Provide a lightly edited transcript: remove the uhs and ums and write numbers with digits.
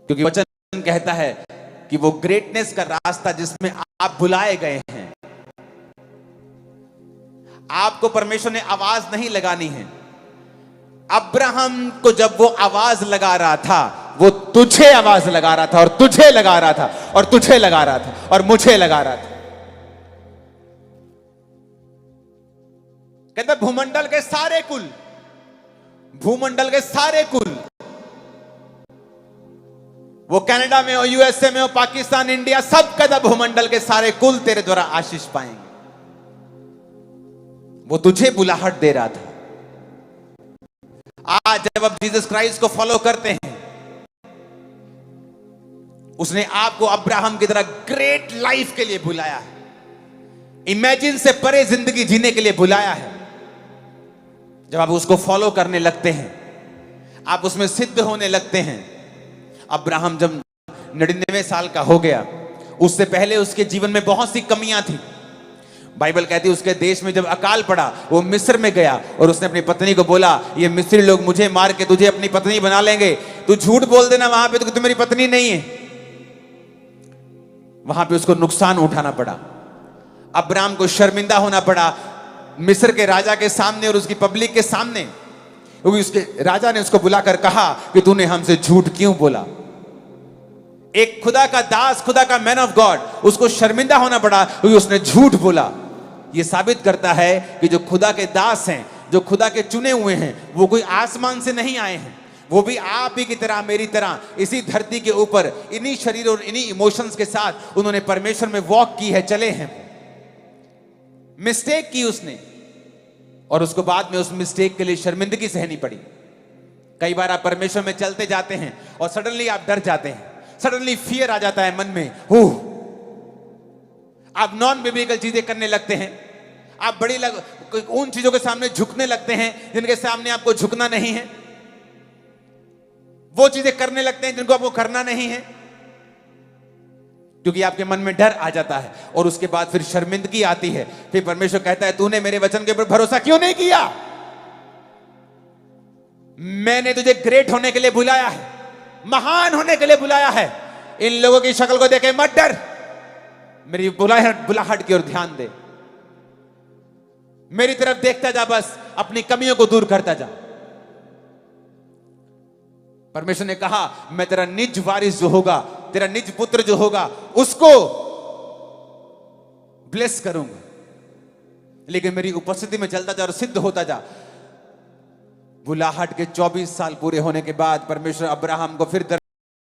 क्योंकि वचन कहता है कि वो ग्रेटनेस का रास्ता जिसमें आप बुलाए गए हैं, आपको परमेश्वर ने आवाज नहीं लगानी है। अब्राहम को जब वो आवाज लगा रहा था, वो तुझे आवाज लगा रहा था और तुझे लगा रहा था और तुझे लगा रहा था और मुझे लगा रहा था। कहता भूमंडल के सारे कुल, भूमंडल के सारे कुल, वो कनाडा में हो, यूएसए में हो, पाकिस्तान, इंडिया, सब कहता भूमंडल के सारे कुल तेरे द्वारा आशीष पाएंगे। वो तुझे बुलाहट दे रहा था। आज जब आप जीसस क्राइस्ट को फॉलो करते हैं, उसने आपको अब्राहम की तरह ग्रेट लाइफ के लिए बुलाया है, इमेजिन से परे जिंदगी जीने के लिए बुलाया है। जब आप उसको फॉलो करने लगते हैं, आप उसमें सिद्ध होने लगते हैं। अब्राहम जब 99 साल का हो गया, उससे पहले उसके जीवन में बहुत सी कमियां थी। बाइबल कहती है उसके देश में जब अकाल पड़ा, वो मिस्र में गया और उसने अपनी पत्नी को बोला, ये मिस्री लोग मुझे मार के तुझे अपनी पत्नी बना लेंगे, तू झूठ बोल देना वहां पे तो तू मेरी पत्नी नहीं है। वहां पे उसको नुकसान उठाना पड़ा, अब्राहम को शर्मिंदा होना पड़ा मिस्र के राजा के सामने और उसकी पब्लिक के सामने, क्योंकि उसके राजा ने उसको बुलाकर कहा कि तूने हमसे झूठ क्यों बोला। एक खुदा का दास, खुदा का मैन ऑफ गॉड, उसको शर्मिंदा होना पड़ा क्योंकि उसने झूठ बोला। यह साबित करता है कि जो खुदा के दास हैं, जो खुदा के चुने हुए हैं, वो कोई आसमान से नहीं आए हैं। वो भी आप ही की तरह, मेरी तरह, इसी धरती के ऊपर इन्हीं शरीर और इन्हीं इमोशंस के साथ उन्होंने परमेश्वर में वॉक की है, चले हैं। मिस्टेक की उसने और उसको बाद में उस मिस्टेक के लिए शर्मिंदगी सहनी पड़ी। कई बार आप परमेश्वर में चलते जाते हैं और सडनली आप डर जाते हैं, सडनली फियर आ जाता है मन में, आप नॉन बिब्लिकल चीजें करने लगते हैं, आप बड़ी उन चीजों के सामने झुकने लगते हैं जिनके सामने आपको झुकना नहीं है, वो चीजें करने लगते हैं जिनको आपको करना नहीं है, क्योंकि आपके मन में डर आ जाता है और उसके बाद फिर शर्मिंदगी आती है। फिर परमेश्वर कहता है तूने मेरे वचन के ऊपर भरोसा क्यों नहीं किया? मैंने तुझे ग्रेट होने के लिए बुलाया है, महान होने के लिए बुलाया है। इन लोगों की शक्ल को देखे मत डर, मेरी बुलाहट की ओर ध्यान दे, मेरी तरफ देखता जा, बस अपनी कमियों को दूर करता जा। परमेश्वर ने कहा मैं तेरा निज वारिस जो होगा, तेरा निज पुत्र जो होगा, उसको ब्लेस करूंगा, लेकिन मेरी उपस्थिति में चलता जा और सिद्ध होता जा। बुलाहट के 24 साल पूरे होने के बाद परमेश्वर अब्राहम को फिर